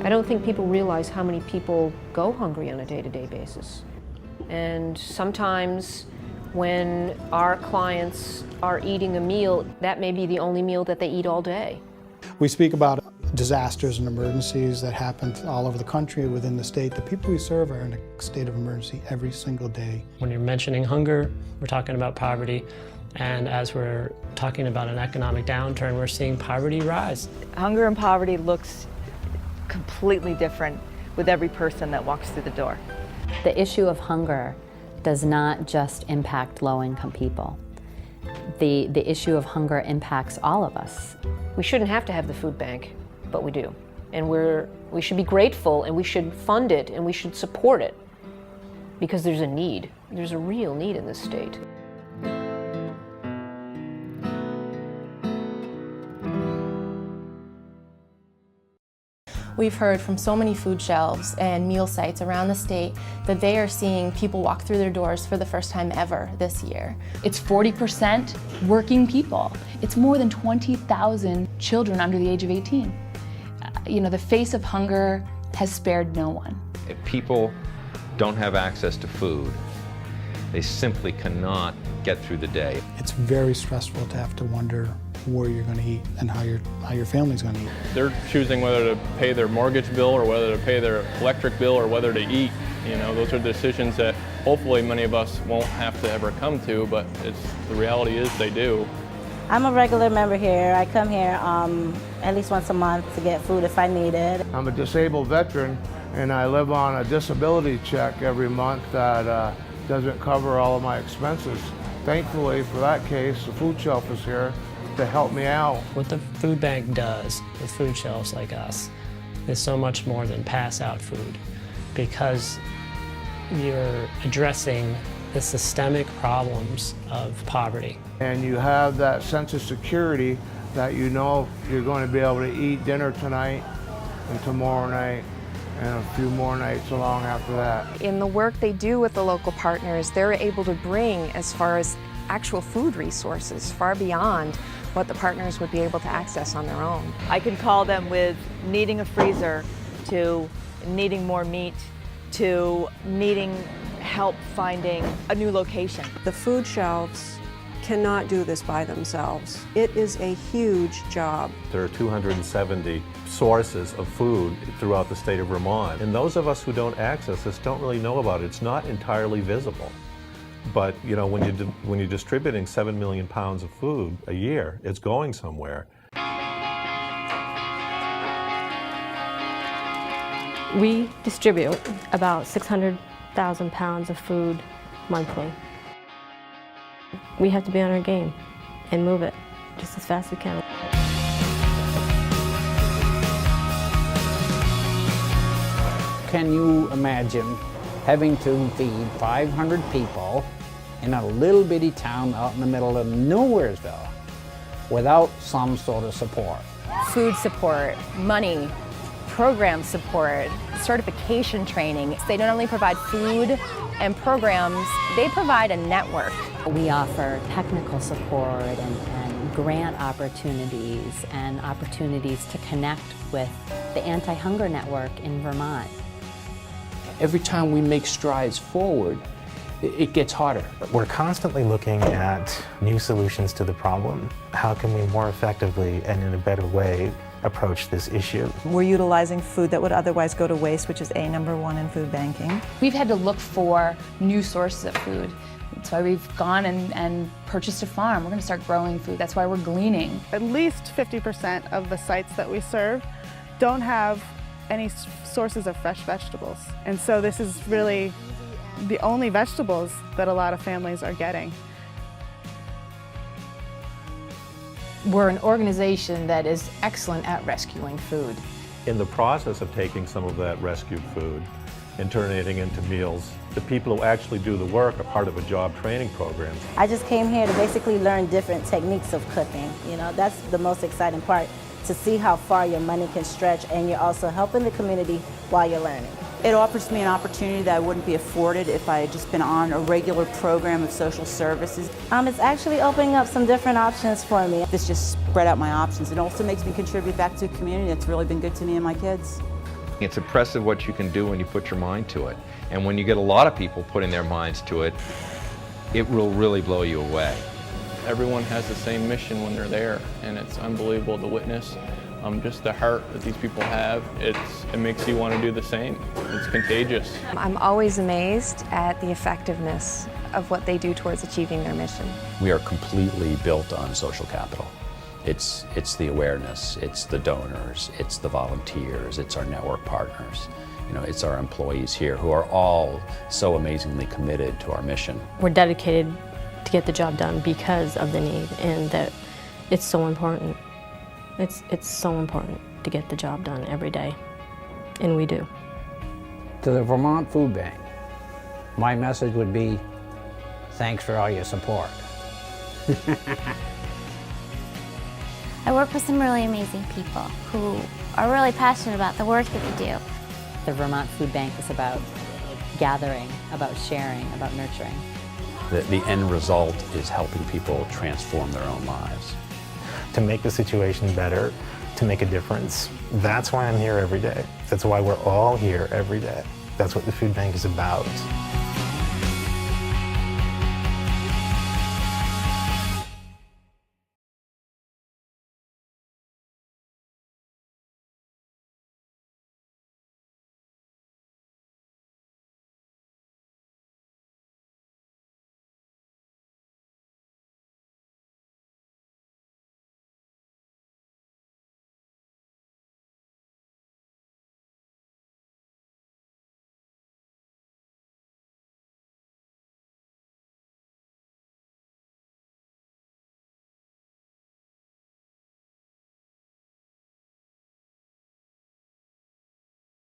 I don't think people realize how many people go hungry on a day-to-day basis. And sometimes when our clients are eating a meal, that may be the only meal that they eat all day. We speak about disasters and emergencies that happen all over the country, within the state. The people we serve are in a state of emergency every single day. When you're mentioning hunger, we're talking about poverty. And as we're talking about an economic downturn, we're seeing poverty rise. Hunger and poverty looks completely different with every person that walks through the door. The issue of hunger does not just impact low-income people. The issue of hunger impacts all of us. We shouldn't have to have the food bank, but we do. And we should be grateful, and we should fund it, and we should support it, because there's a need. There's a real need in this state. We've heard from so many food shelves and meal sites around the state that they are seeing people walk through their doors for the first time ever this year. It's 40% working people. It's more than 20,000 children under the age of 18. The face of hunger has spared no one. If people don't have access to food, they simply cannot get through the day. It's very stressful to have to wonder where you're going to eat and how your family's going to eat. They're choosing whether to pay their mortgage bill or whether to pay their electric bill or whether to eat. Those are decisions that hopefully many of us won't have to ever come to, but the reality is they do. I'm a regular member here. I come here at least once a month to get food if I need it. I'm a disabled veteran and I live on a disability check every month that doesn't cover all of my expenses. Thankfully, for that case, the food shelf is here to help me out. What the food bank does with food shelves like us is so much more than pass out food, because you're addressing the systemic problems of poverty. And you have that sense of security that you know you're going to be able to eat dinner tonight and tomorrow night and a few more nights along after that. In the work they do with the local partners, they're able to bring, as far as actual food resources, far beyond what the partners would be able to access on their own. I can call them with needing a freezer, to needing more meat, to needing help finding a new location. The food shelves cannot do this by themselves. It is a huge job. There are 270 sources of food throughout the state of Vermont, and those of us who don't access this don't really know about it. It's not entirely visible. But when you're distributing 7 million pounds of food a year, it's going somewhere. We distribute about 600,000 pounds of food monthly. We have to be on our game and move it just as fast as we can. Can you imagine having to feed 500 people in a little bitty town out in the middle of Nowheresville without some sort of support? Food support, money, program support, certification training. They don't only provide food and programs, they provide a network. We offer technical support and grant opportunities and opportunities to connect with the Anti-Hunger Network in Vermont. Every time we make strides forward, it gets harder. We're constantly looking at new solutions to the problem. How can we more effectively and in a better way approach this issue? We're utilizing food that would otherwise go to waste, which is number one in food banking. We've had to look for new sources of food. That's why we've gone and purchased a farm. We're going to start growing food. That's why we're gleaning. At least 50% of the sites that we serve don't have any sources of fresh vegetables. And so this is really the only vegetables that a lot of families are getting. We're an organization that is excellent at rescuing food. In the process of taking some of that rescued food and turning it into meals, the people who actually do the work are part of a job training program. I just came here to basically learn different techniques of cooking. That's the most exciting part, to see how far your money can stretch, and you're also helping the community while you're learning. It offers me an opportunity that I wouldn't be afforded if I had just been on a regular program of social services. It's actually opening up some different options for me. This just spread out my options. It also makes me contribute back to a community that's really been good to me and my kids. It's impressive what you can do when you put your mind to it. And when you get a lot of people putting their minds to it, it will really blow you away. Everyone has the same mission when they're there, and it's unbelievable to witness just the heart that these people have. It makes you want to do the same. It's contagious. I'm always amazed at the effectiveness of what they do towards achieving their mission. We are completely built on social capital. It's the awareness, it's the donors, it's the volunteers, it's our network partners. You know, it's our employees here who are all so amazingly committed to our mission. We're dedicated to get the job done because of the need, and that it's so important. It's so important to get the job done every day, and we do. To the Vermont Food Bank, my message would be, thanks for all your support. I work with some really amazing people who are really passionate about the work that we do. The Vermont Food Bank is about gathering, about sharing, about nurturing. The end result is helping people transform their own lives. To make the situation better, to make a difference. That's why I'm here every day. That's why we're all here every day. That's what the food bank is about.